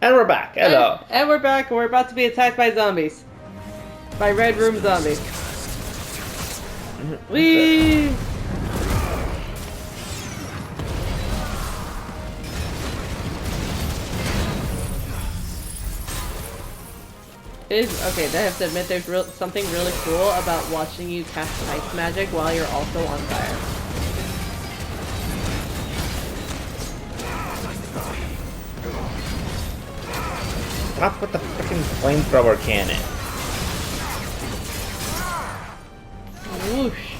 And we're back. Hello. And we're back, and we're about to be attacked by zombies. By Red Room zombies. Whee! Okay, I have to admit there's something really cool about watching you cast ice magic while you're also on fire. Stop with the freaking flamethrower cannon. Whoosh.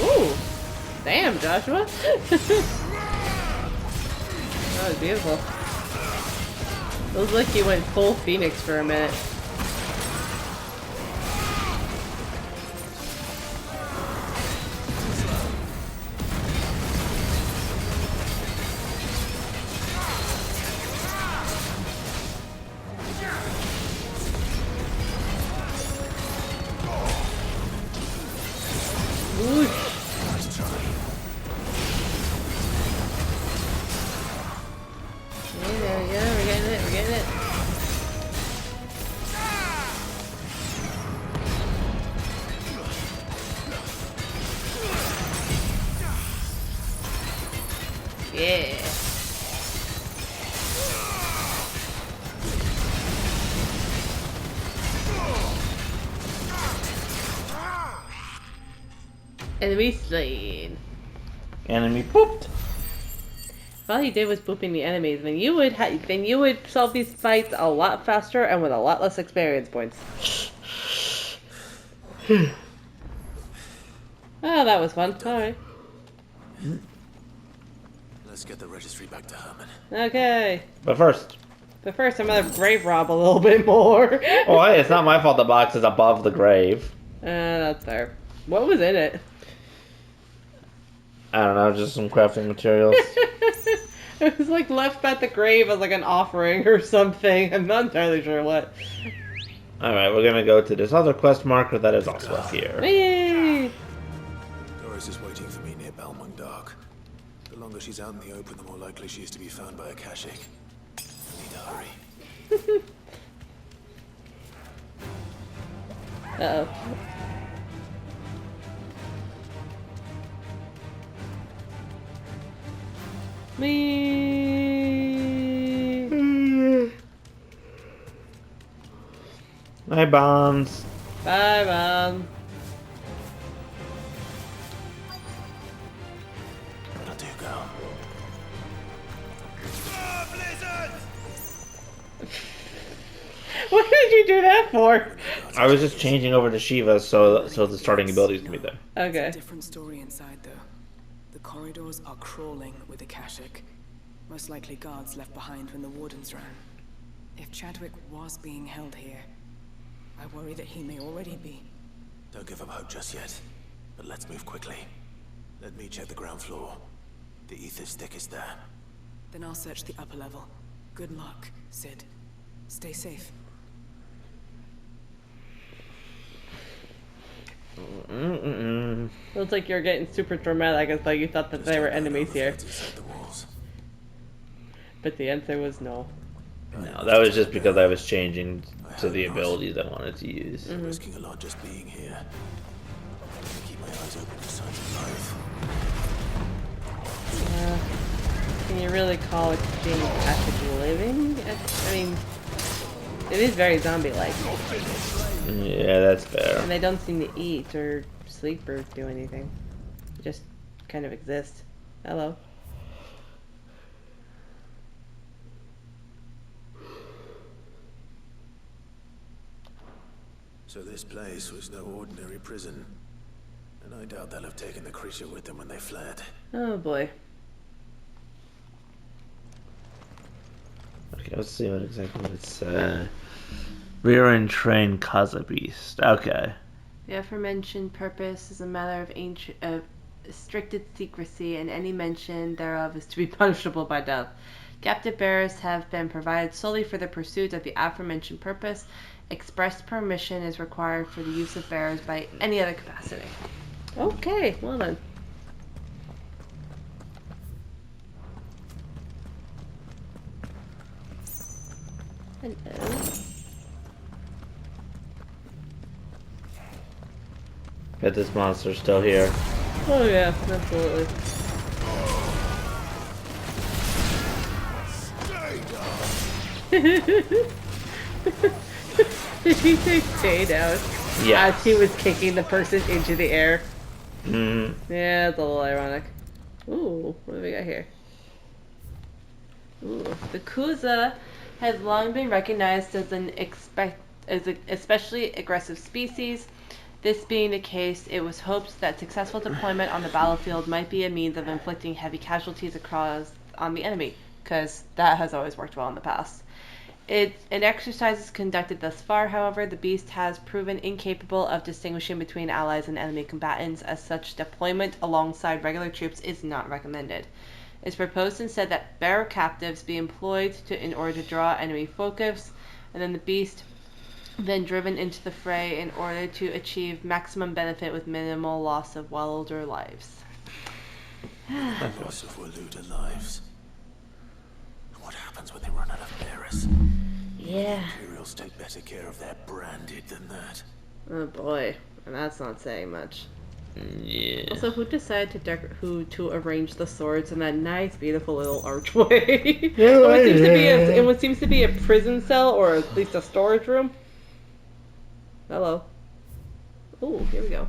Ooh! Damn, Joshua! That was beautiful. It was like you went full Phoenix for a minute. Yeah. Enemy slain. Enemy pooped. If all you did was booping the enemies, then you would solve these fights a lot faster and with a lot less experience points. Oh, that was fun. Alright. Let's get the registry back to Herman. Okay. But first, I'm gonna grave rob a little bit more. oh hey, it's not my fault the box is above the grave. That's fair. What was in it? I don't know, just some crafting materials. It was like left at the grave as like an offering or something. I'm not entirely sure what. Alright, we're gonna go to this other quest marker that is also here. Yay! Doris is waiting for me near Balmung Dark. The longer she's out in the open, the more likely she is to be found by a Kashik. I need to hurry. Uh-oh. Me. Hi, bombs. Bye, Mom. That'll do, girl. What did you do that for? I was just changing over to Shiva so the starting abilities can be there. Okay. It's a different story inside, though. The corridors are crawling with the Kashik. Most likely guards left behind when the wardens ran. If Chadwick was being held here, I worry that he may already be. Don't give up hope just yet. But let's move quickly. Let me check the ground floor. The ether stick is there. Then I'll search the upper level. Good luck, Sid. Stay safe. Looks like you're getting super dramatic as though you thought that there were enemies here. But the answer was no. No, that was just because I was changing to the abilities I wanted to use. I'm risking a lot just being here. Keep my eyes open for signs of life. Can you really call it being active living? I mean, it is very zombie-like. Yeah, that's fair. And they don't seem to eat or sleep or do anything. They just kind of exist. Hello. So this place was no ordinary prison. And I doubt they'll have taken the creature with them when they fled. Oh boy. Okay, let's see what exactly it's rear and train Kaza Beast. Okay. The aforementioned purpose is a matter of restricted secrecy, and any mention thereof is to be punishable by death. Captive bearers have been provided solely for the pursuit of the aforementioned purpose. Express permission is required for the use of bearers by any other capacity. Okay, well then. Hello. Bet this monster's still here. Oh yeah, absolutely. Did he say stay down? Yeah. As he was kicking the person into the air. Mm. Yeah, it's a little ironic. Ooh, what do we got here? Ooh, the Kuza has long been recognized as an especially aggressive species. This being the case, it was hoped that successful deployment on the battlefield might be a means of inflicting heavy casualties across on the enemy, because that has always worked well in the past. In exercises conducted thus far, however, the beast has proven incapable of distinguishing between allies and enemy combatants. As such, deployment alongside regular troops is not recommended. It's proposed instead that bearer captives be employed in order to draw enemy focus, and then the beast then driven into the fray in order to achieve maximum benefit with minimal loss of wilder lives. The loss of Waluda lives. What happens when they run out of bearers? Yeah. Imperials take better care of their branded than that. Oh boy, and that's not saying much. Yeah. Also, who decided to arrange the swords in that nice, beautiful little archway? In what seems to be a prison cell, or at least a storage room. Hello. Ooh, here we go.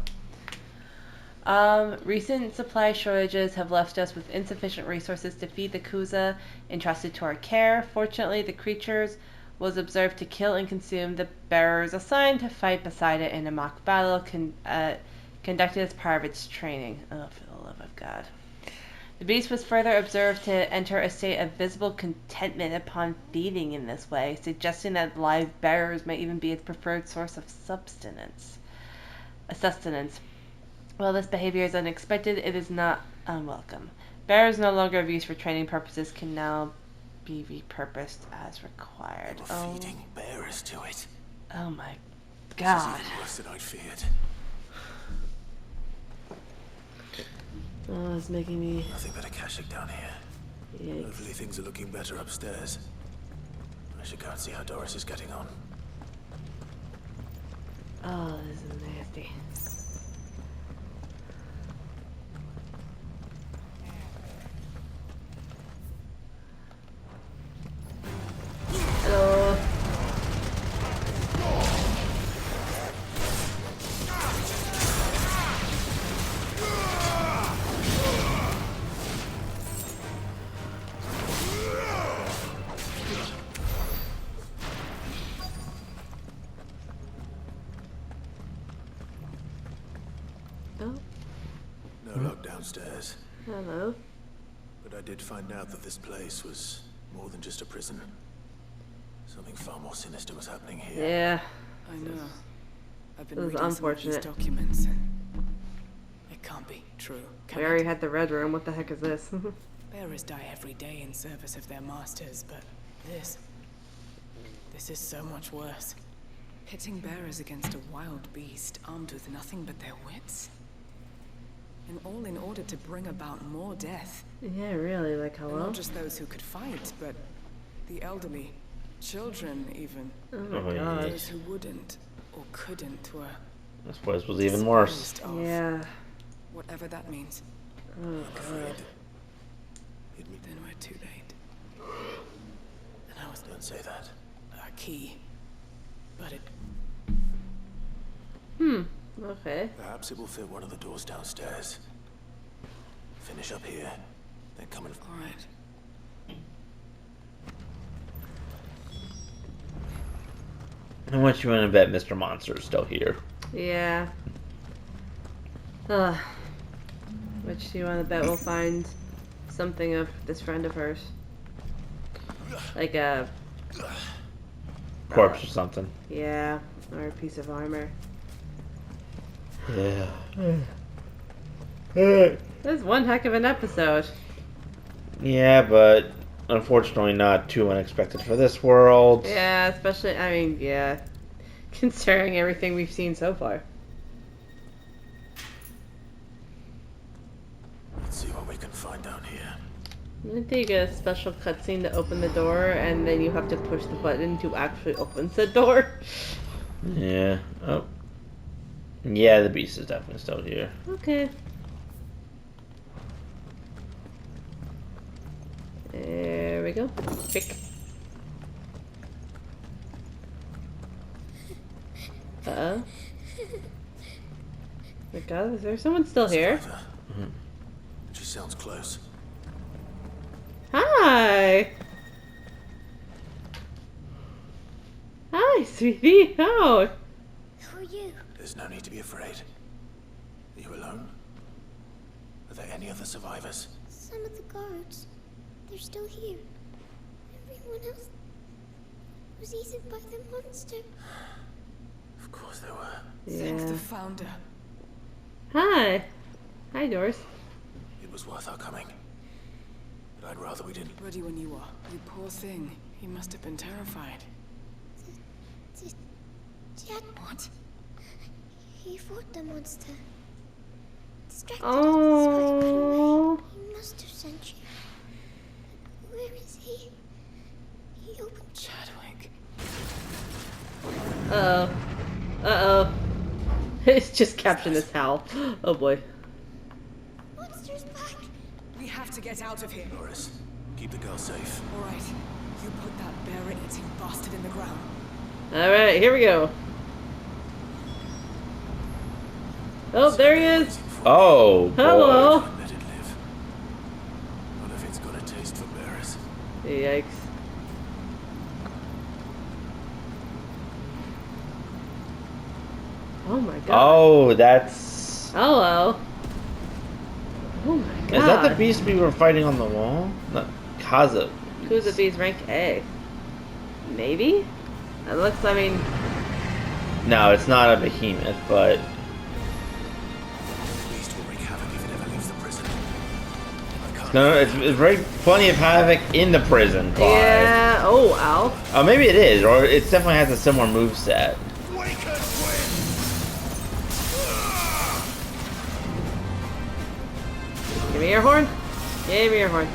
Recent supply shortages have left us with insufficient resources to feed the Kuza entrusted to our care. Fortunately, the creatures was observed to kill and consume the bearers assigned to fight beside it in a mock battle conducted as part of its training. Oh, for the love of God. The beast was further observed to enter a state of visible contentment upon feeding in this way, suggesting that live bearers may even be its preferred source of sustenance. While this behavior is unexpected, it is not unwelcome. Bearers no longer of use for training purposes can now be repurposed as required. They were feeding bearers to it. Oh my This God. is even worse than I'd feared. Oh, it's making me... Nothing but a Kashyyyk down here. Yikes. Hopefully things are looking better upstairs. I should go and see how Doris is getting on. Oh, this is nasty. Hello. Oh, No luck downstairs. hello. But I did find out that this place was more than just a prison. Something far more sinister was happening here. Yeah. I know. I've been This is reading some of these unfortunate. documents, and it can't be true. Can We it? already had the red room. What the heck is this? Bearers die every day in service of their masters, but this is so much worse. Pitting bearers against a wild beast armed with nothing but their wits? And all in order to bring about more death. Yeah, really. Like, And hello? not just those who could fight, but the elderly, children even. Oh my Oh, yeah. God. Those who wouldn't or couldn't were This place was even worse. disposed of. Yeah. Whatever that means. Oh I'm God. afraid. Then we're too late. And I was Don't say that. a key. But it Okay. Perhaps it will fit one of the doors downstairs. Finish up here, then come and... alright. How much you want to bet Mr. Monster's still here? Yeah. Which do you want to bet we'll find something of this friend of hers? Like a... Corpse or something. Yeah. Or a piece of armor. Yeah. This is one heck of an episode. Yeah, but unfortunately not too unexpected for this world. Yeah, especially, I mean, yeah. Considering everything we've seen so far. find down here? I think you get a special cutscene to open the door, and then you have to push the button to actually open the door. Yeah. Oh. Yeah, the beast is definitely still here. Okay. There we go. Pick. Uh-oh. My god, is there someone still here? Survivor. She sounds close. Hi! Hi, sweetie. Oh. Who are you? There's no need to be afraid. Are you alone? Are there any other survivors? Some of the guards. They're still here. Everyone else was eaten by the monster. Of course there were. Thank the Yeah. Founder. Hi. Hi, Doris. It was worth our coming. But I'd rather we didn't. Ready when you are. You poor thing. He must have been terrified. Dad, What? he fought the monster. Distracted us so I got Oh. away. He must have sent you. Where is he? He opened Chadwick. Uh-oh. Uh-oh. It's just captioned as Hal. Oh boy. monster's back. We have to get out of here. Doris, keep the girl safe. All right. You put that bear-eating bastard in the ground. Alright, here we go. Oh, there he is. Oh, boy. Hello. Let it live. What if it's got a taste for bears? Yikes. Oh my god. Oh, that's... Hello. Oh my god. Is that the beast we were fighting on the wall? No, Kaza. Who's the beast rank A? Maybe? It looks, I mean... No, it's not a behemoth, but... The beast will wreak havoc if it ever leaves the prison. I can't. No, it's very plenty of havoc in the prison, Clive. Yeah. Oh, ow. Oh, maybe it is, or it definitely has a similar moveset. Give me your horn. Give me your horn.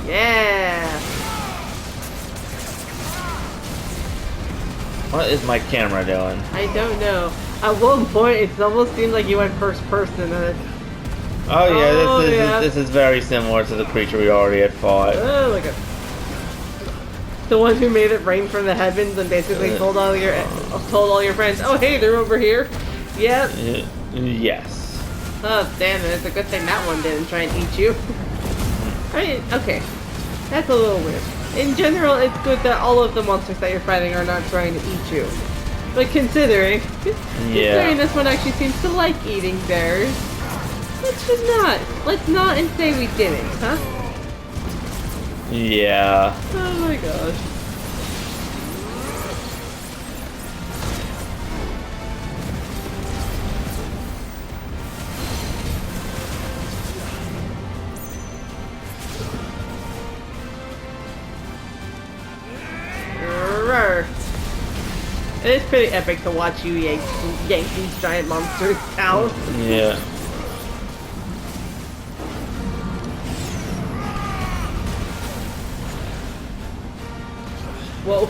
Yeah. What is my camera doing? I don't know. At one point, it almost seemed like you went first person. And Oh yeah, Oh, this is yeah. this is very similar to the creature we already had fought. oh my god. The one who made it rain from the heavens and basically told all your friends, oh hey, they're over here. Yep. Yes. Oh damn it! It's a good thing that one didn't try and eat you. I mean, okay, that's a little weird. In general, it's good that all of the monsters that you're fighting are not trying to eat you. But considering this one actually seems to like eating bears, let's just not. Let's not and say we didn't, huh? Yeah. Oh my gosh. Roar. It is pretty epic to watch you yank these giant monsters out. Yeah. Whoa.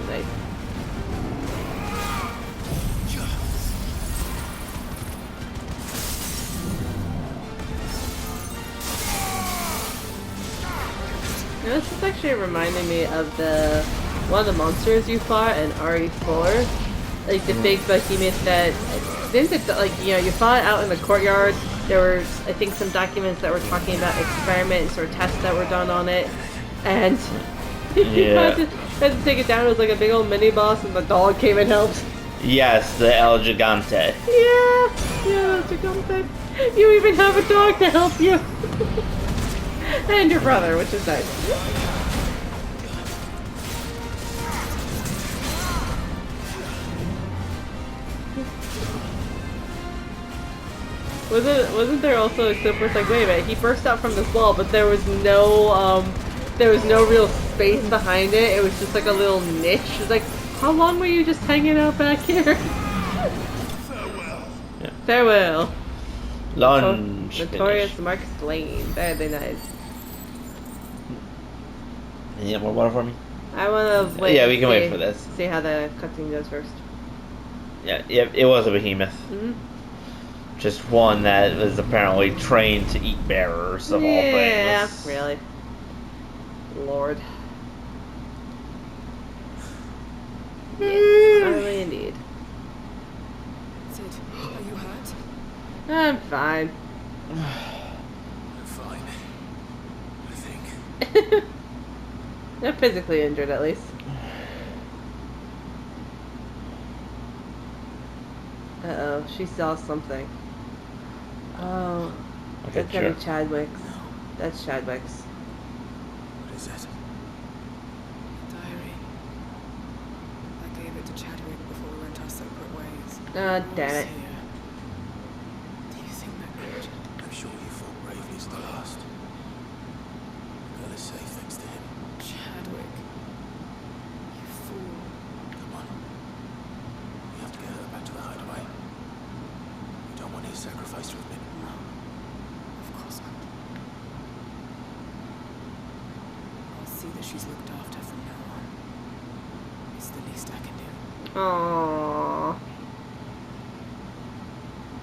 Nice. You know, this is actually reminding me of one of the monsters you fought in RE4. Like the big behemoth that didn't it, like, you know, you fought out in the courtyard. There were, I think, some documents that were talking about experiments or tests that were done on it, and you Yeah. had to take it down. It was like a big old mini boss, and the dog came and helped. Yes, the El Gigante. Yeah, that's a gigante. You even have a dog to help you, and your brother, which is nice. Wasn't there also a clip where it's like, wait a minute, he burst out from this wall, but there was no real space behind it. It was just like a little niche. It's like, How long were you just hanging out back here? Farewell. Farewell. Lunch. Notorious Finish. Marcus Lane. Very nice. You got more water for me? I want to wait. Yeah, we can wait see- for this. See how the cutscene goes first. Yeah, it was a behemoth. Mm-hmm. Just one that was apparently trained to eat bearers of all Yeah, things. really. Lord. Yes, finally indeed. Sid, are you hurt? I'm fine. I'm fine. I think. Not physically injured, at least. Uh-oh, she saw something. Oh, Okay, that's sure. gotta be Chadwick's. That's Chadwick's. What is it? Diary. I gave it to Chadwick before we went our separate ways. Oh, damn it. Here. Do you think that could? I'm sure you fought bravely to the last. The girl is safe thanks to him. Chadwick. You fool. Come on. We have to get her back to the hideaway. We don't want his sacrifice to have been. No. Of course not. I'll see that she's looked after from now on. It's the least I can do. Aww.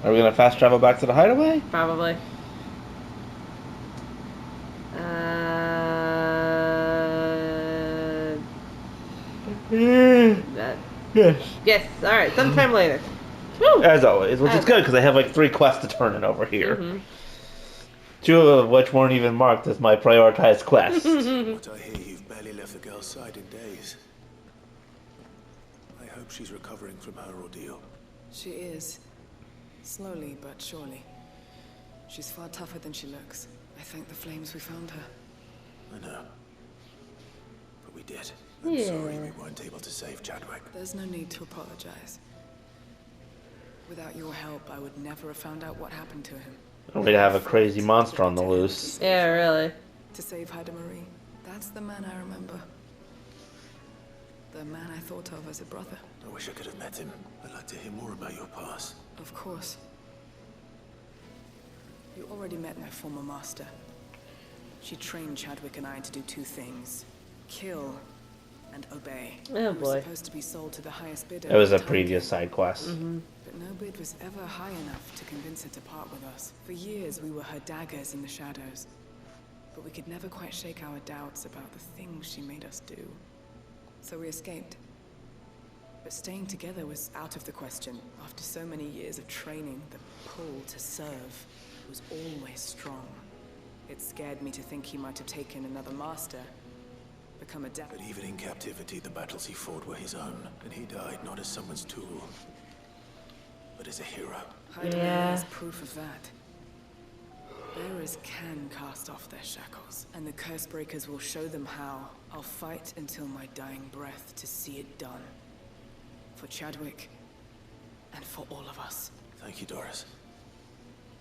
Are we gonna fast travel back to the hideaway? Probably. That. Yes. Yes, alright, sometime later. Woo! As always, which is Okay. good because I have like 3 quests to turn in over here. Mhm. 2 of which weren't even marked as my prioritized quest. What I hear, you've barely left the girl's side in days. I hope she's recovering from her ordeal. She is. Slowly but surely. She's far tougher than she looks. I thank the flames we found her. I know. But we did. I'm Yeah. sorry we weren't able to save Chadwick. There's no need to apologize. Without your help, I would never have found out what happened to him. We'd have a crazy monster on the loose. Yeah, really. To save Haida Marie. That's the man I remember. The man I thought of as a brother. I wish I could have met him. I'd like to hear more about your past. Of course. You already met my former master. She trained Chadwick and I to do 2 things. Kill and obey. Oh, We were boy. supposed to be sold to the highest bidder. It was a at the time. previous side quest. But no bid was ever high enough to convince her to part with us. For years, we were her daggers in the shadows. But we could never quite shake our doubts about the things she made us do. So we escaped. But staying together was out of the question. After so many years of training, the pull to serve was always strong. It scared me to think he might have taken another master, become a But even in captivity, the battles he fought were his own, and he died not as someone's tool, but as a hero. Yeah. is proof of that. Bearers can cast off their shackles, and the curse breakers will show them how. I'll fight until my dying breath to see it done. For Chadwick, and for all of us. Thank you, Doris.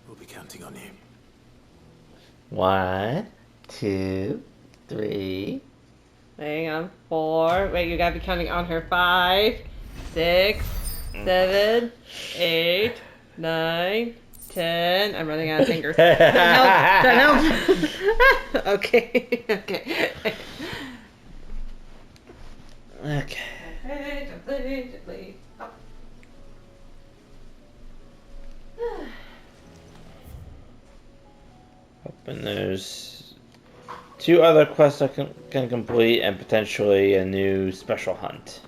We'll be counting on you. 1, 2, 3. Hang on. 4. Wait, you gotta be counting on her. 5, 6, 7, 8, 9, 10. I'm running out of fingers. No. Okay. Okay. Okay. Gently. Up. And there's 2 other quests I can complete and potentially a new special hunt.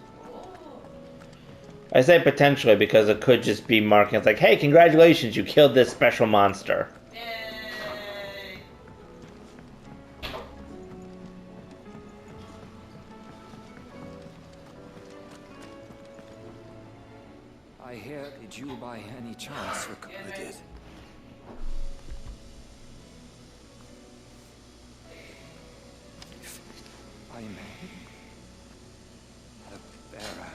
I say potentially because it could just be marking it's like, hey, congratulations, you killed this special monster. Yay. I hear, did you by any chance I did. if I may? A bearer.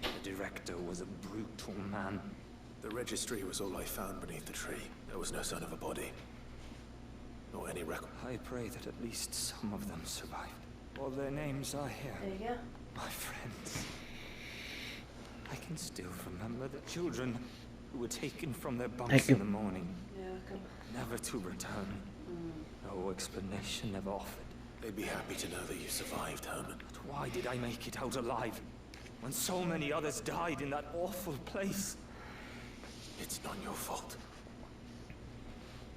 The director was a brutal man. The registry was all I found beneath the tree. There was no sign of a body. nor any record. I pray that at least some of them survived. All their names are here. There you go. My friends. I can still remember the children who were taken from their bunks in the morning, Yeah, come. never to return. No explanation ever offered. They'd be happy to know that you survived, Herman. But why did I make it out alive when so many others died in that awful place? It's not your fault.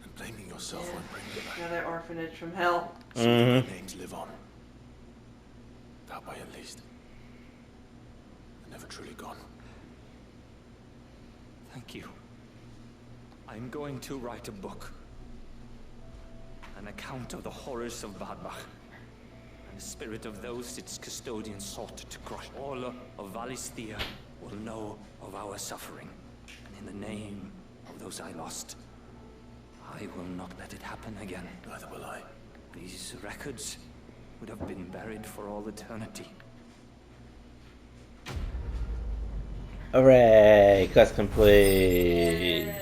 And blaming yourself won't bring you back. Another orphanage from hell. So their names live on. That way at least. They're never truly gone. Thank you. I'm going to write a book. An account of the horrors of Badbach. And the spirit of those its custodians sought to crush. All of Valisthea will know of our suffering. And in the name of those I lost, I will not let it happen again. Neither will I. These records would have been buried for all eternity. Hooray! Quest complete.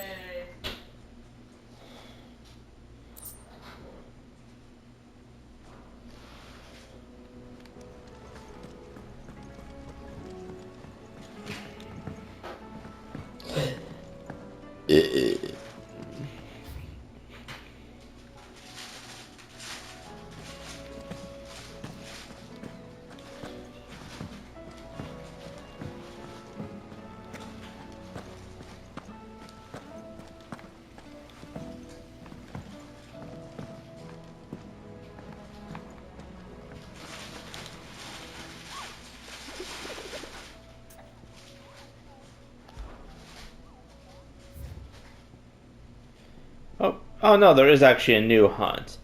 Oh no, there is actually a new hunt.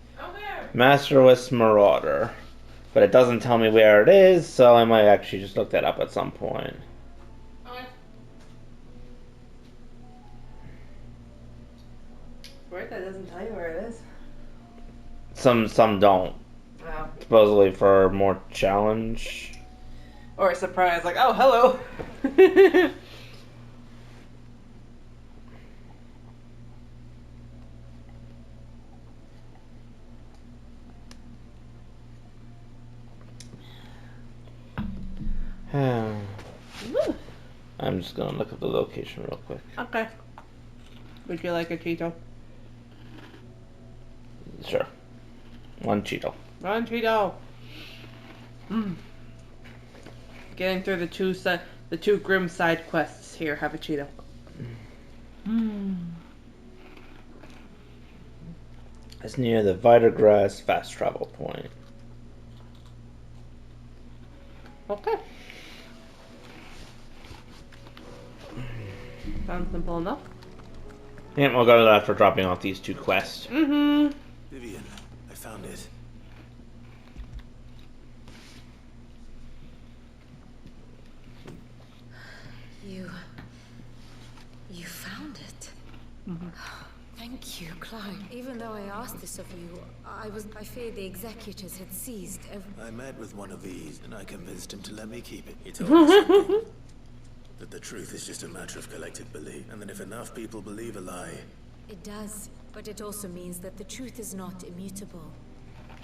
Masterless Marauder. But it doesn't tell me where it is, so I might actually just look that up at some point. Where that doesn't tell you where it is. Some don't. Oh. Supposedly for more challenge. Or a surprise, like, oh, hello. I'm just gonna look up the location real quick. Okay. Would you like a Cheeto? Sure. One Cheeto. Run, Cheeto. Getting through the two grim side quests here. Have a Cheeto. It's near the Vitagrass fast travel point. Okay. Sounds simple enough. Yeah, we'll go to that for dropping off these two quests. Mm-hmm. Vivian, I found it. You found it. Thank you, Clive. Even though I asked this of you, I feared the executors had seized every... I met with one of these, and I convinced him to let me keep it. He told me something. That the truth is just a matter of collective belief, and that if enough people believe a lie... It does, but it also means that the truth is not immutable.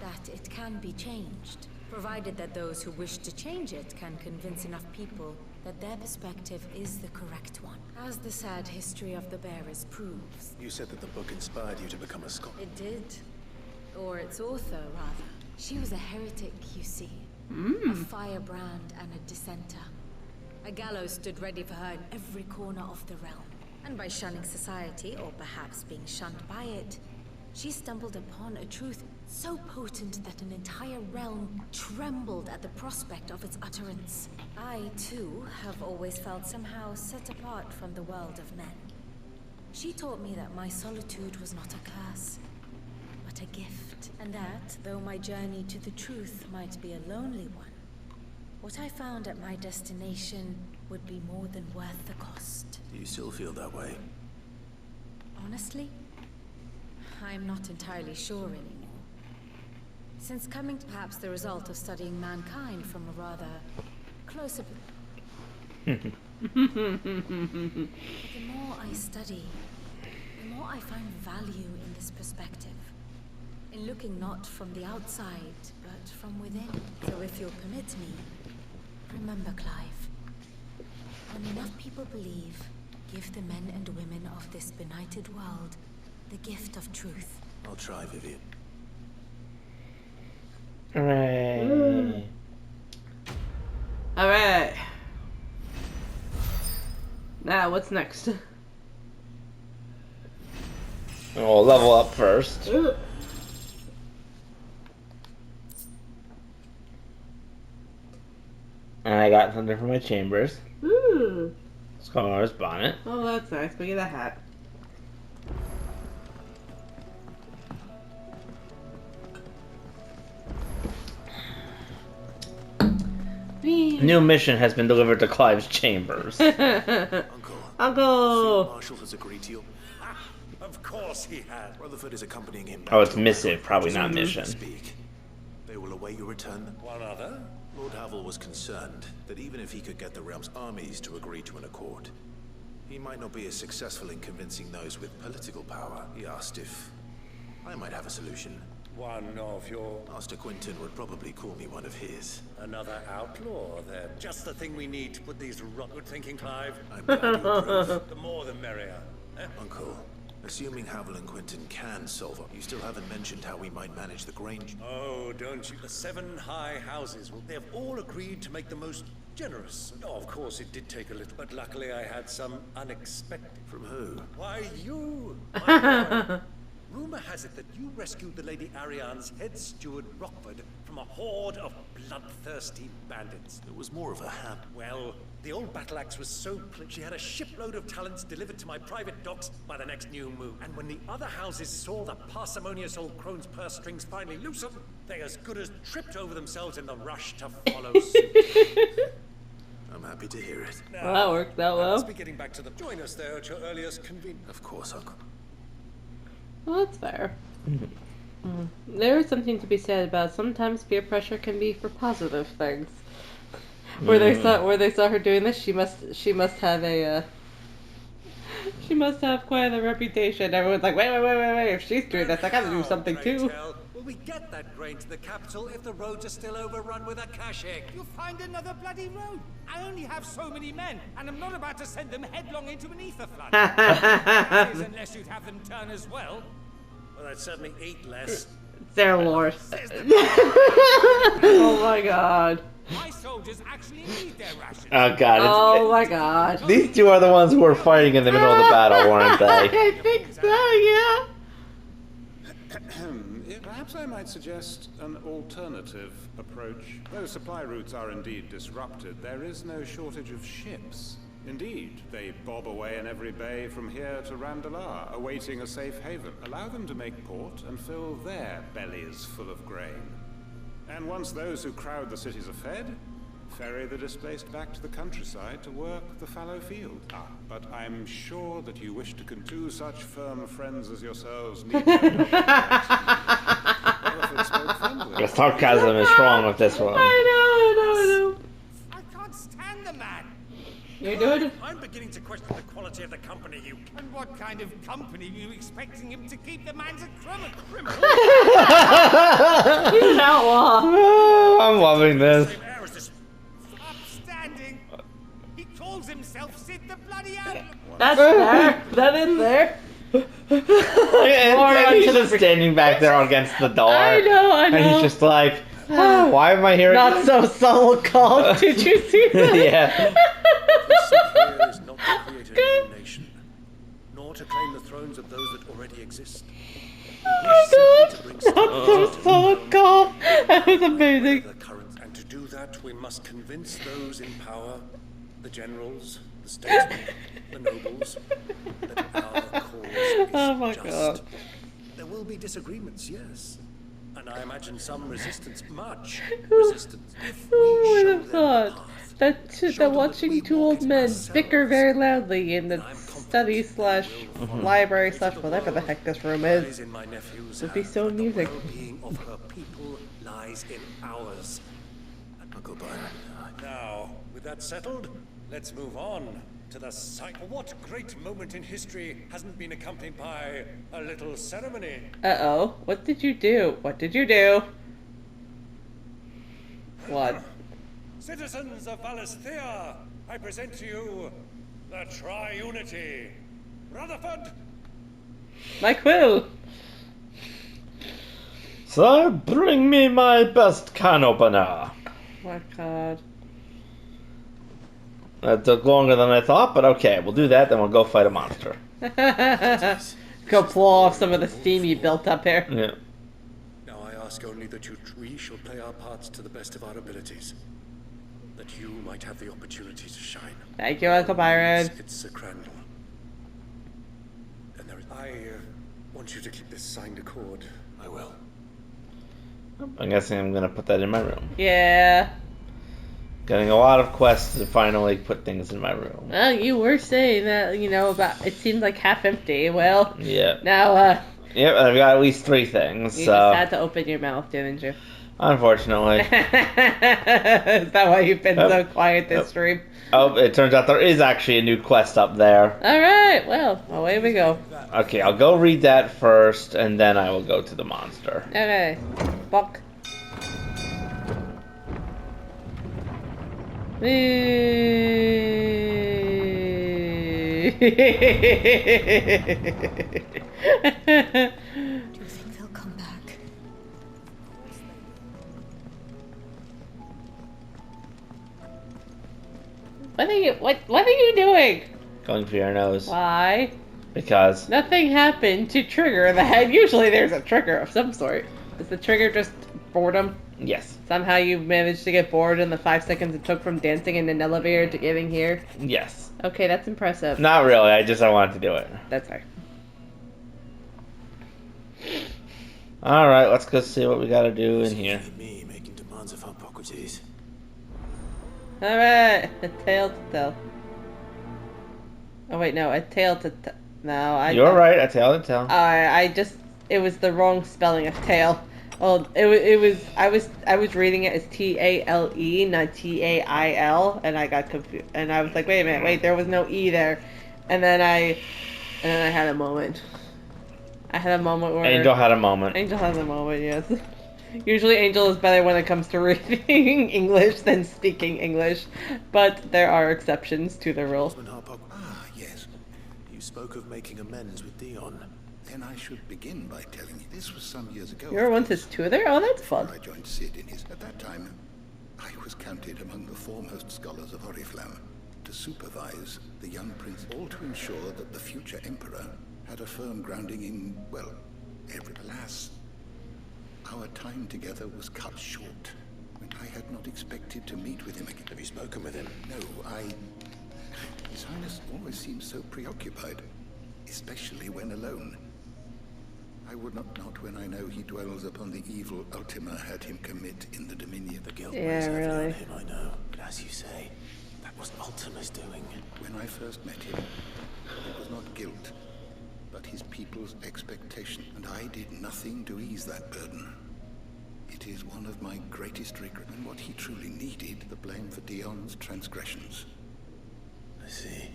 That it can be changed, provided that those who wish to change it can convince enough people that their perspective is the correct one. As the sad history of the Bearers proves. You said that the book inspired you to become a scholar. It did. Or its author, rather. She was a heretic, you see. A firebrand and a dissenter. A gallows stood ready for her in every corner of the realm. And by shunning society, or perhaps being shunned by it, she stumbled upon a truth so potent that an entire realm trembled at the prospect of its utterance. I, too, have always felt somehow set apart from the world of men. She taught me that my solitude was not a curse, but a gift. And that, though my journey to the truth might be a lonely one, what I found at my destination would be more than worth the cost. Do you still feel that way? Honestly, I'm not entirely sure anymore. Since coming to perhaps the result of studying mankind from a rather closer... But the more I study, the more I find value in this perspective. In looking not from the outside, but from within. So if you'll permit me, remember, Clive, when enough people believe, give the men and women of this benighted world the gift of truth. I'll try, Vivian. Hooray. Alright. Now, what's next? We'll level up first. And I got something for my chambers. Ooh. Scholar's bonnet. Oh, that's nice. We get a hat. New mission has been delivered to Clive's chambers. Uncle! Field Marshal has agreed to you. Of course he had. Rutherford is accompanying him. Oh, it's missive, probably not mission. Speak. They will await your return. One other? Lord Havel was concerned that even if he could get the realm's armies to agree to an accord, he might not be as successful in convincing those with political power. He asked if I might have a solution. One of your... Master Quinton would probably call me one of his. Another outlaw, then. Just the thing we need to put these good thinking, Clive. I'm glad you approve. The more the merrier. Eh? Uncle, assuming Havel and Quinton can solve it, you still haven't mentioned how we might manage the Grange. Oh, don't you? The 7 high houses, well, they've all agreed to make the most generous. Oh, of course, it did take a little, but luckily I had some unexpected. From who? Why, you! My boy. Rumor has it that you rescued the Lady Ariane's head steward, Rockford, from a horde of bloodthirsty bandits. It was more of a ham. Well, the old battle axe was so she had a shipload of talents delivered to my private docks by the next new moon. And when the other houses saw the parsimonious old crone's purse strings finally loosened, they as good as tripped over themselves in the rush to follow suit. I'm happy to hear it. Well, that worked out well. Let's be getting back to the... Join us there at your earliest convenience. Of course, Uncle. Well, that's fair. There is something to be said about sometimes peer pressure can be for positive things. Where they saw her doing this, she must have a she must have quite a reputation. Everyone's like, wait, if she's doing this, I gotta do something too. Will we get that grain to the capital if the roads are still overrun with Akashic? You'll find another bloody road. I only have so many men, and I'm not about to send them headlong into an ether flood. That is, unless you'd have them turn as well. Well, that's certainly 8 less. Their lord. Oh my god. My soldiers actually need their rations. Oh god. Oh my god. These two are the ones who were fighting in the middle of the battle, weren't they? I think so, yeah. Perhaps I might suggest an alternative approach. Though supply routes are indeed disrupted, there is no shortage of ships. Indeed, they bob away in every bay from here to Randalar, awaiting a safe haven. Allow them to make port and fill their bellies full of grain. And once those who crowd the cities are fed, ferry the displaced back to the countryside to work the fallow field. But I'm sure that you wish to two such firm friends as yourselves need no The sarcasm is strong with this one. I know. I can't stand the man. You're doing. I'm beginning to question the quality of the company you... And what kind of company are you expecting him to keep? The man's a criminal. He's an outlaw. Oh, I'm loving this. Upstanding. He calls himself Sid the bloody outlaw. That's there. That is there. And he's just standing back there against the door. I know. And he's just like, why am I here? Not so subtle call. Did you see that? Yeah. Here is not to create a new nation, nor to claim the thrones of those that already exist. Oh my god! Not so subtle call. That was amazing. And to do that, we must convince those in power, the generals, the statesmen, the nobles, that our cause is just. God. There will be disagreements, yes. And I imagine some resistance, much resistance. If we Who would show have them thought the path, that watching two old men bicker very loudly in the study / library / whatever the heck this room is would be so amusing. The well-being of her people lies in ours. Uncle Byron. Now, with that settled, let's move on. to the site. What great moment in history hasn't been accompanied by a little ceremony? Uh-oh. What did you do? What did you do? What? Citizens of Valisthea, I present to you the Triunity. Rutherford! My quill! Sir, bring me my best can opener. Oh my god. That took longer than I thought, but okay, we'll do that, then we'll go fight a monster. Go blow off some of the steam you built up here. Yeah. Now I ask only that we shall play our parts to the best of our abilities. That you might have the opportunity to shine. Thank you, Uncle Byron. It's Sir Crandall. And I want you to keep this signed accord. I will. I'm guessing I'm gonna put that in my room. Yeah. Getting a lot of quests to finally put things in my room. Well, you were saying that, you know, about it seemed like half empty. Well, yeah. Now, yep, I've got at least 3 things. You so. just had to open your mouth, didn't you? Unfortunately. Is that why you've been so quiet this stream? Oh, it turns out there is actually a new quest up there. Alright, well, away we go. Okay, I'll go read that first, and then I will go to the monster. Okay. Buck. Do you think they'll come back? What are you doing? Going for your nose. Why? Because. Nothing happened to trigger that. Usually there's a trigger of some sort. Is the trigger just boredom? Yes. Somehow you managed to get bored in the 5 seconds it took from dancing in an elevator to getting here? Yes. Okay, that's impressive. Not really, I wanted to do it. That's right. Alright, let's go see what we gotta do in here. Me making demands of Hippocrates. Alright, a tale to tell. Oh wait, no, a tale to tell. No, You're right, a tale to tell. It was the wrong spelling of tail. Well, it was. I was reading it as T-A-L-E, not T-A-I-L, and I got confused. And I was like, wait a minute, wait, there was no E there. And then I had a moment. I had a moment where Angel had a moment. Angel has a moment, yes. Usually Angel is better when it comes to reading English than speaking English, but there are exceptions to the rule. Ah, yes. You spoke of making amends with Dion. Then I should begin by telling you this was some years ago. You ever went to tour there? Oh, that's fun. I joined Sid in his. At that time, I was counted among the foremost scholars of Oriflamme to supervise the young prince, all to ensure that the future emperor had a firm grounding in, well, alas, our time together was cut short when I had not expected to meet with him again. Have you spoken with him? No, His Highness always seems so preoccupied, especially when alone. I would not when I know he dwells upon the evil Ultima had him commit in the Dominion. The guilt yeah, really. On him, I know. But as you say, that was Ultima's doing. When I first met him, it was not guilt, but his people's expectation, and I did nothing to ease that burden. It is one of my greatest regrets, and what he truly needed, the blame for Dion's transgressions. I see.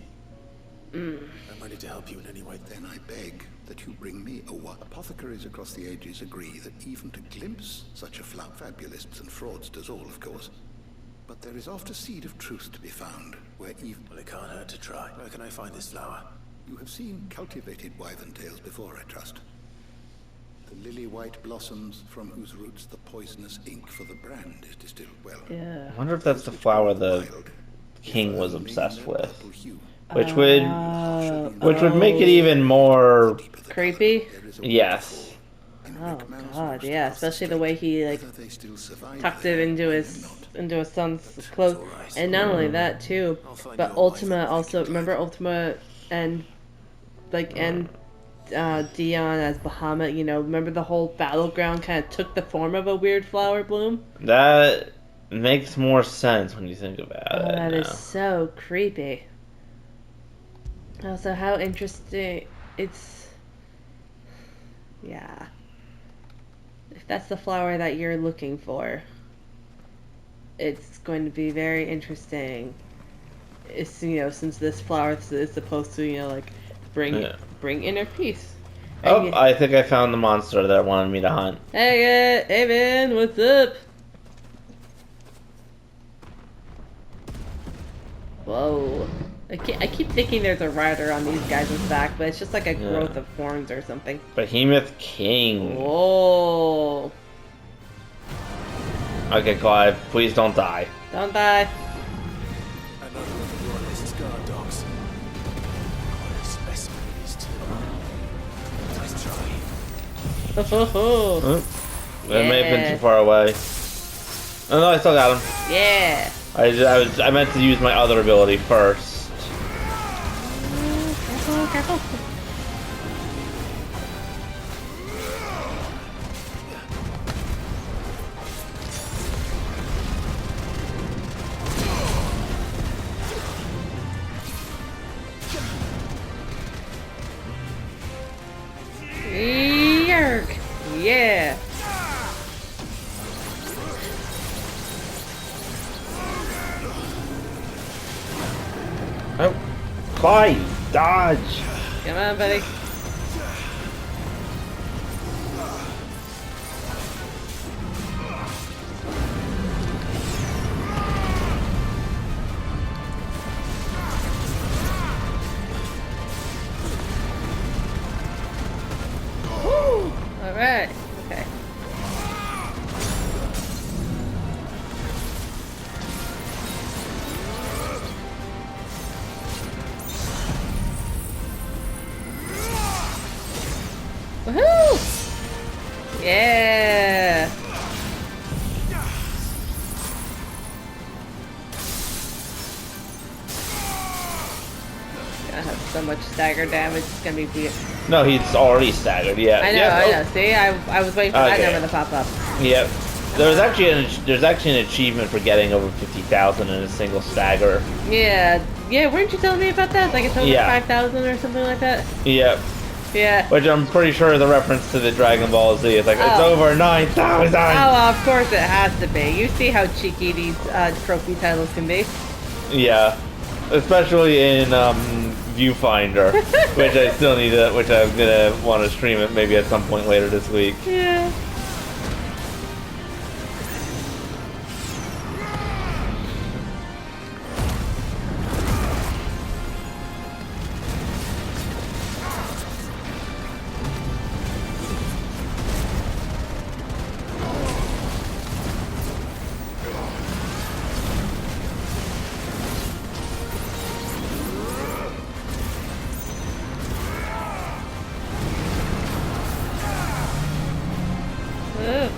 Mm. I'm ready to help you in any way. Then I beg that you bring me a what? Apothecaries across the ages agree that even to glimpse such a flower, fabulists and fraudsters all, of course. But there is oft a seed of truth to be found, where even... Well, it can't hurt to try. Where can I find this flower? You have seen cultivated wyvern tails before, I trust. The lily-white blossoms from whose roots the poisonous ink for the brand is distilled. Well, yeah. I wonder if that's the flower the king was obsessed with. Which would make it even more creepy. Yes. Oh god, yeah, especially the way he like tucked it into his son's clothes, and not only that too, but Ultima also. Remember Ultima and Dion as Bahamut. You know, remember the whole battleground kind of took the form of a weird flower bloom. That makes more sense when you think about it. That is so creepy. Also, how interesting it's... Yeah. If that's the flower that you're looking for, it's going to be very interesting it's, since this flower is supposed to, like, bring inner peace. Oh, I think I found the monster that wanted me to hunt. Hey man, what's up? Whoa. I keep thinking there's a rider on these guys' back, but it's just like a growth of horns or something. Behemoth King. Whoa. Okay, Clive, please don't die. Don't die. Another of the royalist guard dogs. What a specimen it is too. Nice try. That may have been too far away. Oh no, I still got him. Yeah. I meant to use my other ability first. Careful. Yerk. Yeah. Oh, Clive, dodge! Come on, buddy. Woo! All right. Okay. Woohoo! Yeah! Gonna have so much stagger damage, it's gonna be weird. No, he's already staggered. Yeah. I know. See, I was waiting for that number to pop up. Yep. There's actually an achievement for getting over 50,000 in a single stagger. Yeah, weren't you telling me about that? Like it's over 5,000 or something like that? Yep. Yeah. Which I'm pretty sure is a reference to the Dragon Ball Z. It's like, it's over 9,000! Oh, of course it has to be. You see how cheeky these trophy titles can be. Yeah. Especially in Viewfinder, which I still need to, which I'm gonna want to stream it maybe at some point later this week. Yeah.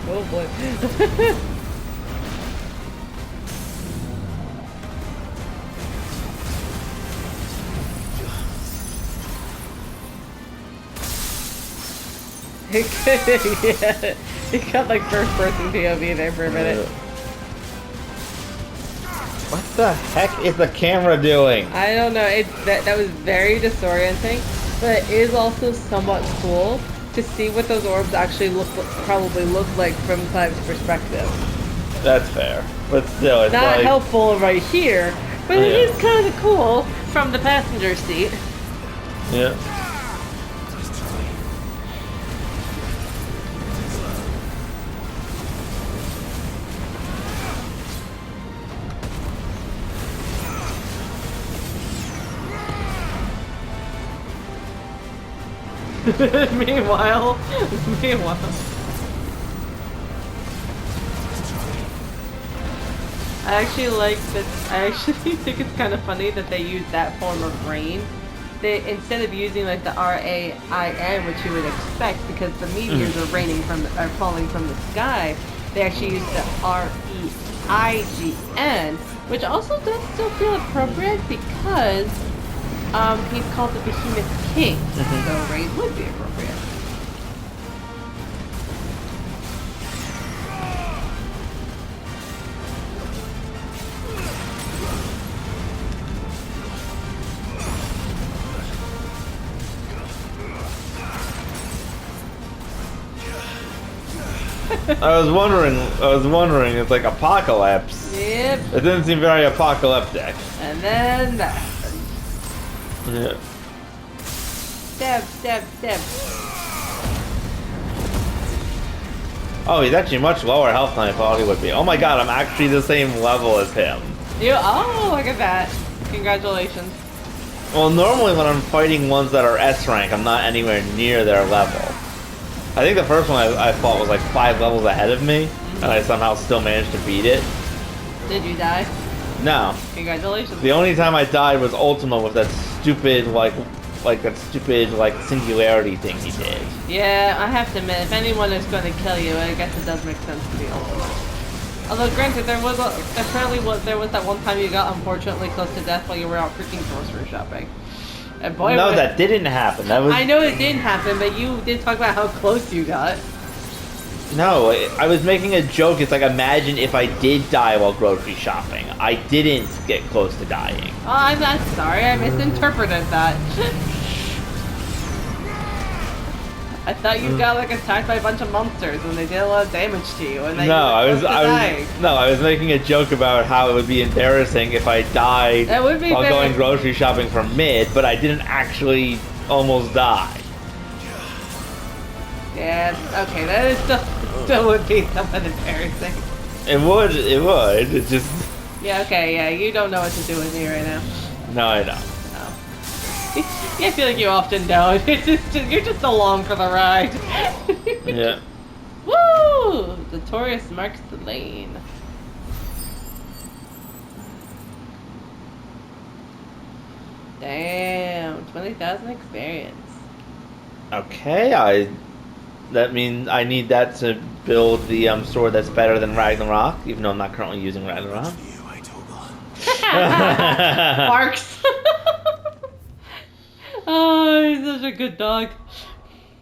Oh boy. Yeah, he got like first person POV there for a minute. What the heck is the camera doing? I don't know. That was very disorienting, but it is also somewhat cool to see what those orbs actually probably look like from Clive's perspective. That's fair, but still, it's not like... helpful right here, but it is kind of cool from the passenger seat. Yeah. Meanwhile. I actually like that. I actually think it's kind of funny that they use that form of rain. They, instead of using like the R-A-I-N, which you would expect because the meteors are falling from the sky, they actually use the R-E-I-G-N, which also does still feel appropriate because he's called the Behemoth King, so rain would be appropriate. I was wondering, it's like apocalypse. Yep. It didn't seem very apocalyptic. And then that happened. Yeah. Stab. Oh, he's actually much lower health than I thought he would be. Oh my god, I'm actually the same level as him. Oh, look at that. Congratulations. Well, normally when I'm fighting ones that are S rank, I'm not anywhere near their level. I think the first one I fought was like 5 levels ahead of me, and I somehow still managed to beat it. Did you die? No. Congratulations. The only time I died was Ultima with that stupid, like singularity thing he did. Yeah, I have to admit, if anyone is going to kill you, I guess it does make sense to be Ultima. Although, granted, there was that one time you got unfortunately close to death while you were out freaking grocery shopping. And boy, no, that didn't happen. That was. I know it didn't happen, but you did talk about how close you got. No, I was making a joke. It's like, imagine if I did die while grocery shopping. I didn't get close to dying. Oh, I'm not sorry. I misinterpreted that. I thought you got like attacked by a bunch of monsters and they did a lot of damage to you. And I was making a joke about how it would be embarrassing if I died while going grocery shopping from mid, but I didn't actually almost die. Yeah, okay, that is still would be something embarrassing. It would. It just. Yeah, okay, yeah, you don't know what to do with me right now. No, I don't. Yeah, I feel like you often don't. You're just along for the ride. Yeah. Woo! The Taurus marks the lane. Damn, 20,000 experience. Okay, that means I need that to build the sword that's better than Ragnarok, even though I'm not currently using Ragnarok. Barks. Oh, he's such a good dog.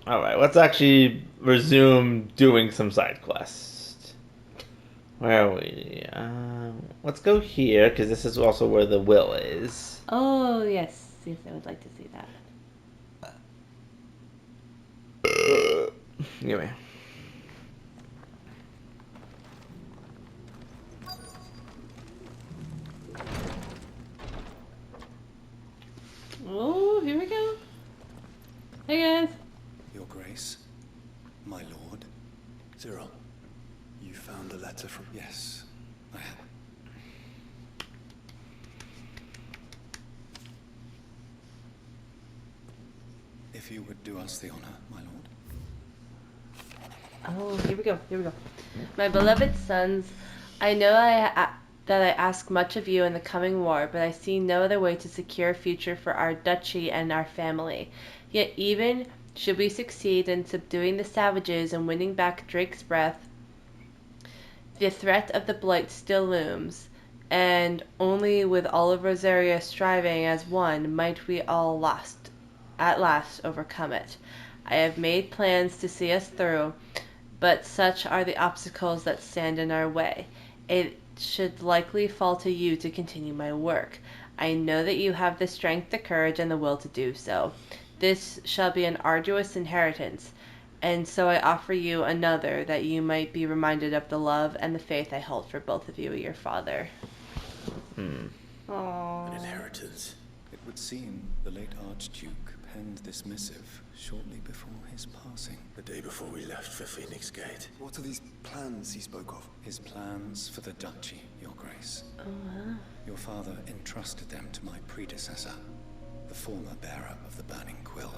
Alright, let's actually resume doing some side quests. Where are we? Let's go here, because this is also where the will is. Oh, yes. Yes, I would like to see that. Give me. Oh, here we go. Hey, guys. Your Grace, my lord. Cyril, you found a letter from... Yes, I have. If you would do us the honor, my lord. Oh, here we go. My beloved sons, I know that I ask much of you in the coming war, but I see no other way to secure a future for our duchy and our family. Yet even should we succeed in subduing the savages and winning back Drake's breath, the threat of the Blight still looms, and only with all of Rosaria striving as one might we all at last overcome it. I have made plans to see us through, but such are the obstacles that stand in our way. It should likely fall to you to continue my work. I know that you have the strength, the courage, and the will to do so. This shall be an arduous inheritance, and so I offer you another, that you might be reminded of the love and the faith I hold for both of you, your father. Aww. An inheritance. It would seem the late Archduke penned this missive shortly before his passing. The day before we left for Phoenix Gate. What are these plans he spoke of? His plans for the duchy, your grace. Your father entrusted them to my predecessor, the former bearer of the Burning Quill,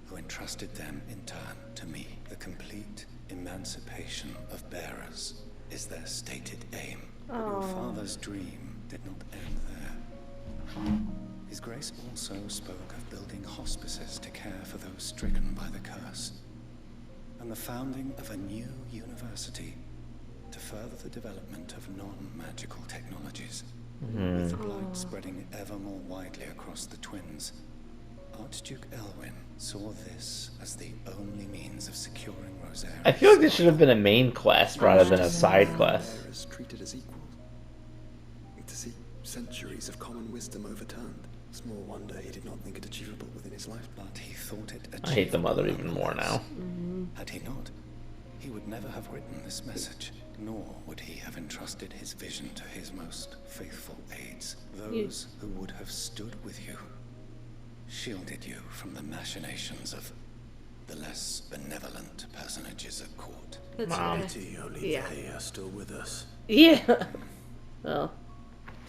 who entrusted them in turn to me. The complete emancipation of bearers is their stated aim. But your father's dream did not end there. His Grace also spoke of building hospices to care for those stricken by the curse, and the founding of a new university to further the development of non-magical technologies. With the Blight spreading ever more widely across the Twins, Archduke Elwyn saw this as the only means of securing Rosaria. I feel like this should have been a main quest rather than a side quest. Bearers treated as equals. To see centuries of common wisdom overturned. Small wonder he did not think it achievable within his life. But he thought it achievable. I hate the mother even more now. Had he not, he would never have written this message, nor would he have entrusted his vision to his most faithful aides, those who would have stood with you, shielded you from the machinations of the less benevolent personages at court. That's Only they are still with us. Yeah. Well.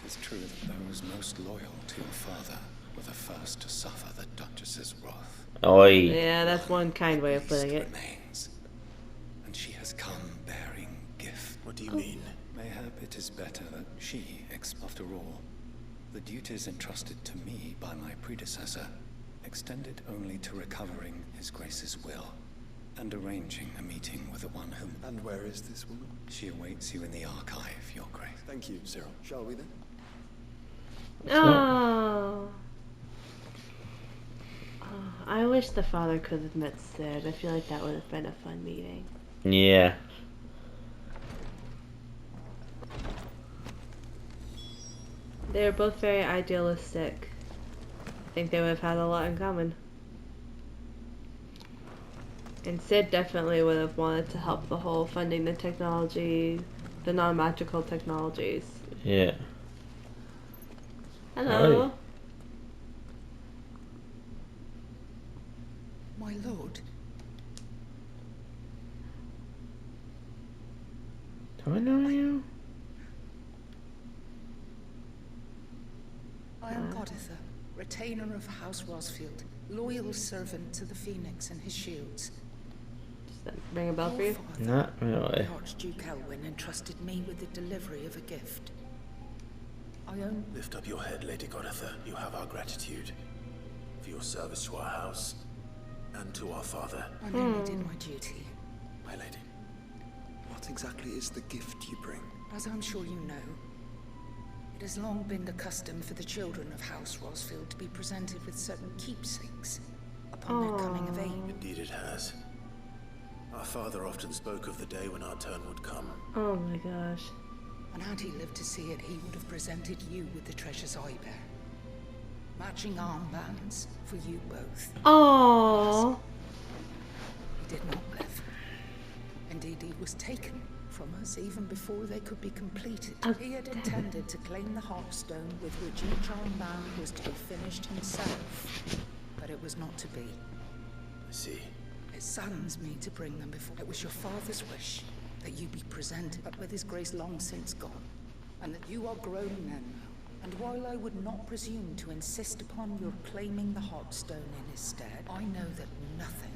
It's true that those most loyal to your father were the first to suffer the Duchess's wrath. Oi. Yeah, that's one kind way of putting it. Remains, and she has come bearing gift. What do you mean? Mayhap it is better that she, after all, the duties entrusted to me by my predecessor, extended only to recovering His Grace's will, and arranging a meeting with the one whom... And where is this woman? She awaits you in the archive, Your Grace. Thank you, Cyril. Shall we then? Oh. I wish the father could have met Sid. I feel like that would have been a fun meeting. Yeah. They were both very idealistic. I think they would have had a lot in common. And Sid definitely would have wanted to help the whole funding the technology, the non-magical technologies. Yeah. Hello. Hi. My lord. Do I know you? I am Goditha, retainer of House Rosfield, loyal servant to the Phoenix and his shields. Does that ring a bell for you? Not really. The Archduke Elwyn entrusted me with the delivery of a gift. I own... Lift up your head, Lady Goditha. You have our gratitude for your service to our house and to our father. I merely did my duty. My lady. What exactly is the gift you bring? As I'm sure you know, it has long been the custom for the children of House Rosfield to be presented with certain keepsakes upon their coming of age. Indeed it has. Our father often spoke of the day when our turn would come. Oh my gosh. And had he lived to see it, he would have presented you with the treasures I bear. Matching armbands for you both. Oh. He did not live. Indeed, he was taken from us even before they could be completed. He had intended to claim the Heartstone with which each armband was to be finished himself. But it was not to be. I see. It saddens me to bring them before. It was your father's wish that you be presented, but with his grace long since gone, and that you are grown men now. And while I would not presume to insist upon your claiming the Heartstone in his stead, I know that nothing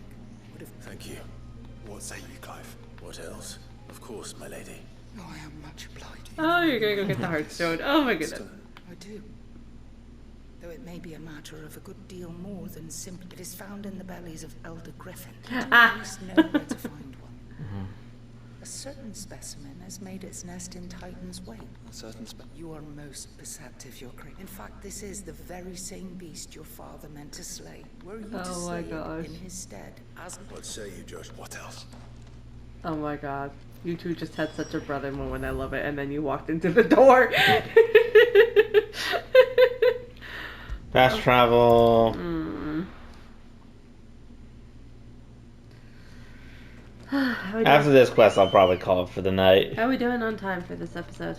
would have... Thank you. What say you, Clive? What else? Of course, my lady. Oh, I am much obliged. Oh, you're gonna go get the Heartstone. Oh my goodness. I do. Though it may be a matter of a good deal more than simply... It is found in the bellies of Elder Griffin. You do at least know where to find one. A certain specimen has made its nest in Titan's Way. A certain You are most perceptive, your Grace. In fact, this is the very same beast your father meant to slay. Were you to slay it in his stead? As What say you, Josh? What else? Oh my god. You two just had such a brother moment. I love it. And then you walked into the door. Fast travel. After this quest, I'll probably call it for the night. How are we doing on time for this episode?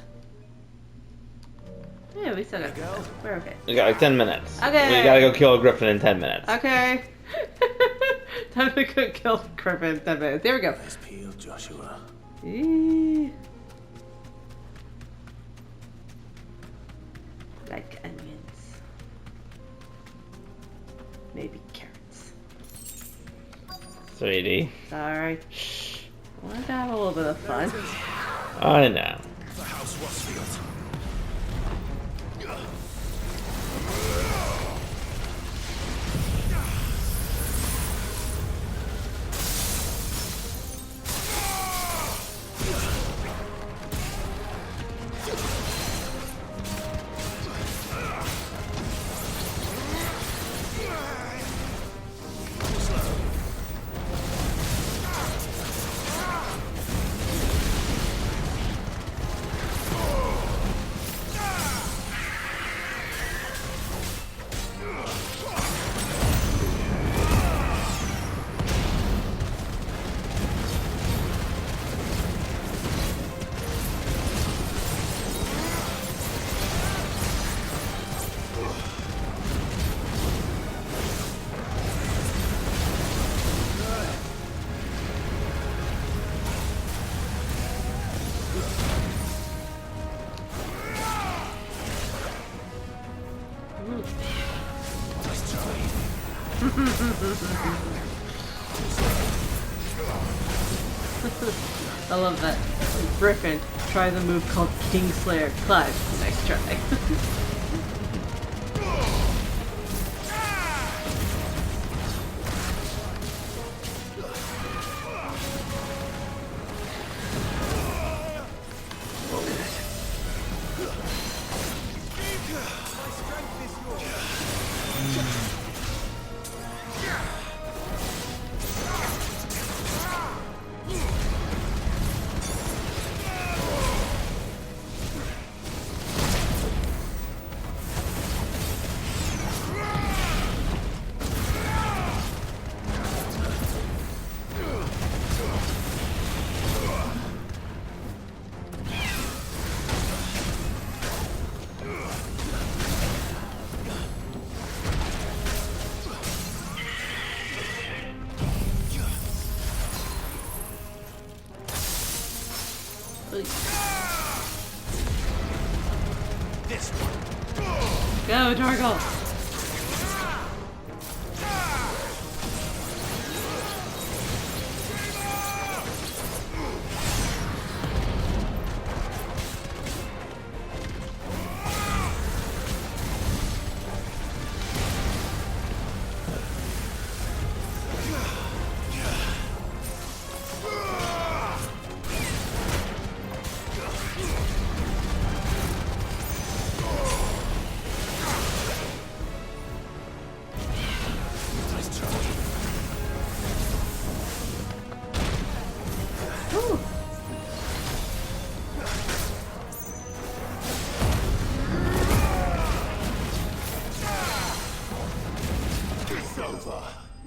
Yeah, we still got We're okay. We got like 10 minutes. Okay. We gotta go kill a griffin in 10 minutes. Okay. Time to go kill Griffin in 10 minutes. Here we go. Nice peel, Joshua. Like onions. Maybe carrots. Sweetie. Sorry. I wanted to have a little bit of fun. I know. The House Rosfield. I love that. Griffin tries a move called Kingslayer Clutch. Nice try. This one. Go, Torgal!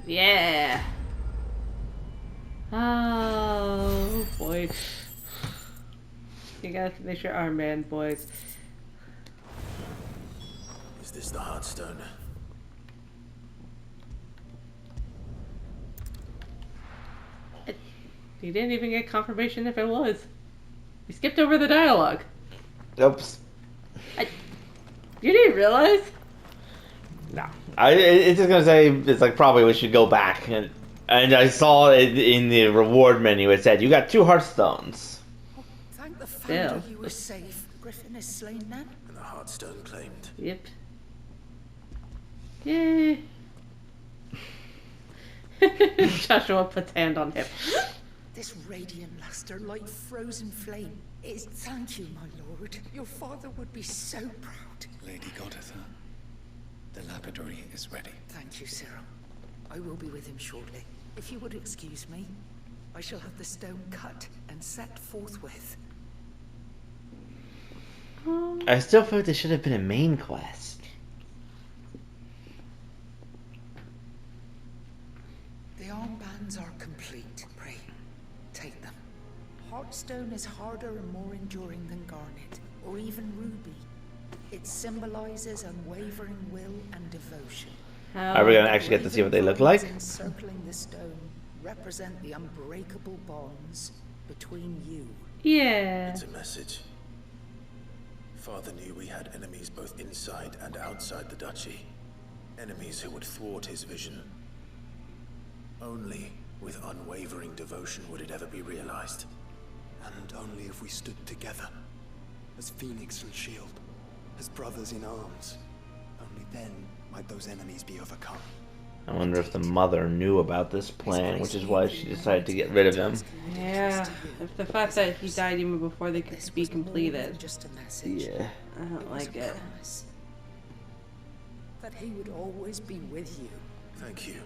Yeah. Oh boy. You gotta finish your arm, man, boys. Is this the Heartstone? You didn't even get confirmation if it was. You skipped over the dialogue. Oops. You didn't realize? No. It's just gonna say it's like probably we should go back and I saw it in the reward menu. It said you got 2 Heartstones. Oh, thank the founder you were safe. Griffin is slain now. And the Heartstone claimed. Yep. Yay. Joshua puts hand on him. This radiant luster like frozen flame is thank you, my lord. Your father would be so proud. Lady Goditha, the lapidary is ready. Thank you, Cyril. I will be with him shortly. If you would excuse me, I shall have the stone cut and set forthwith. I still feel like this should have been a main quest. The armbands are complete. Pray, take them. Heartstone is harder and more enduring than garnet, or even ruby. It symbolizes unwavering will and devotion. Are we gonna actually get to see what they look like? Encircling the stone represent the unbreakable bonds between you. Yeah. It's a message. Father knew we had enemies both inside and outside the duchy. Enemies who would thwart his vision. Only with unwavering devotion would it ever be realized. And only if we stood together, as Phoenix and Shield, as brothers in arms. Only then might those enemies be overcome. I wonder if the mother knew about this plan, which is why she decided to get rid of him. Yeah, if the fact that he died even before they could be completed. Just a message. Yeah. I don't like it. That he would always be with you. Thank you,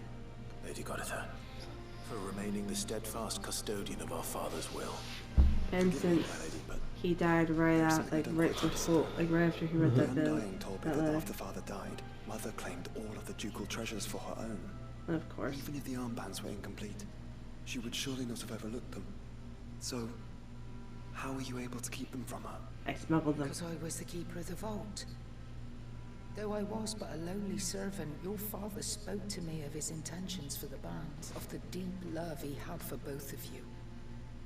Lady Goditha, for remaining the steadfast custodian of our father's will. And since he died right out, like right before, like right after he wrote that bill, Undying told me that after father died, Mother claimed all of the ducal treasures for her own. Of course. Even if the armbands were incomplete, she would surely not have overlooked them. So, how were you able to keep them from her? I smuggled them. Because I was the keeper of the vault. Though I was but a lowly servant, your father spoke to me of his intentions for the bands, of the deep love he had for both of you,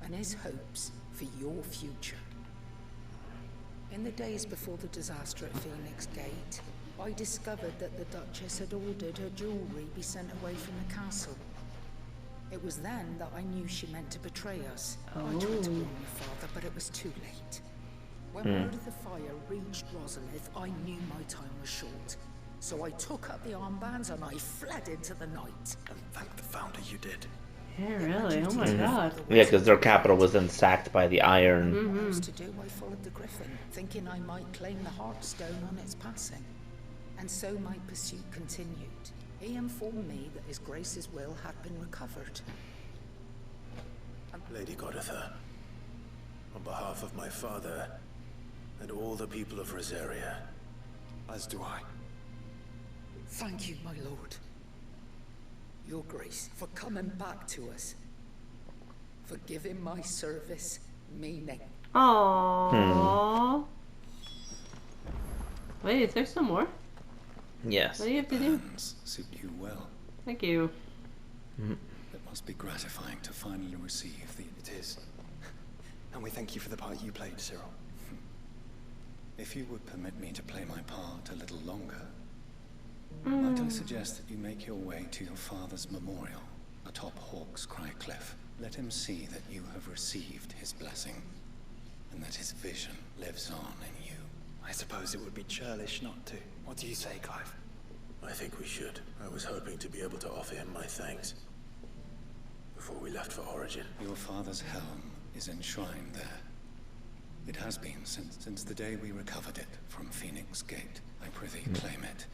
and his hopes for your future. In the days before the disaster at Phoenix Gate, I discovered that the Duchess had ordered her jewelry be sent away from the castle. It was then that I knew she meant to betray us. I tried to warn your father, but it was too late. When word of the fire reached Rosalith, I knew my time was short. So I took up the armbands and I fled into the night. And thank the Founder you did. Yeah, really? Oh my god. Yeah, because their capital was then sacked by the Iron. What else to do? I followed the Griffin, thinking I might claim the Heartstone on its passing. And so my pursuit continued. He informed me that His Grace's will had been recovered. Lady Goditha, on behalf of my father and all the people of Rosaria, As do I. Thank you, my lord. Your Grace, for coming back to us. For giving my service meaning. Aww. Wait, is there some more? Yes. What do you have to do? Plans suit you well. Thank you. It must be gratifying to finally receive the... It is. And we thank you for the part you played, Cyril. If you would permit me to play my part a little longer, might I suggest that you make your way to your father's memorial atop Hawk's Cry Cliff. Let him see that you have received his blessing, and that his vision lives on in you. I suppose it would be churlish not to. What do you say, Clive? I think we should. I was hoping to be able to offer him my thanks before we left for Origin. Your father's helm is enshrined there. It has been since the day we recovered it from Phoenix Gate. I prithee claim it.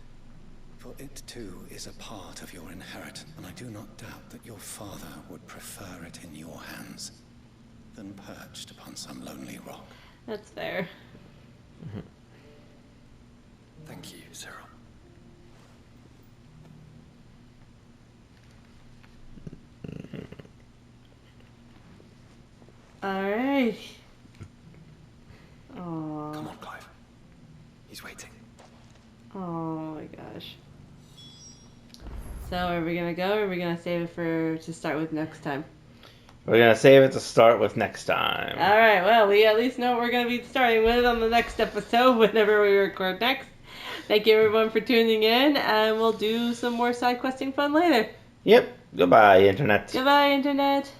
For it too is a part of your inheritance, and I do not doubt that your father would prefer it in your hands than perched upon some lonely rock. That's fair. Thank you, Cyril. Alright. Oh. Come on, Clive. He's waiting. Oh my gosh. So are we gonna go, or are we gonna save it for to start with next time? We're gonna save it to start with next time. Alright, well, we at least know what we're gonna be starting with on the next episode, whenever we record next. Thank you everyone for tuning in, and we'll do some more side questing fun later. Yep. Goodbye, Internet. Goodbye, Internet.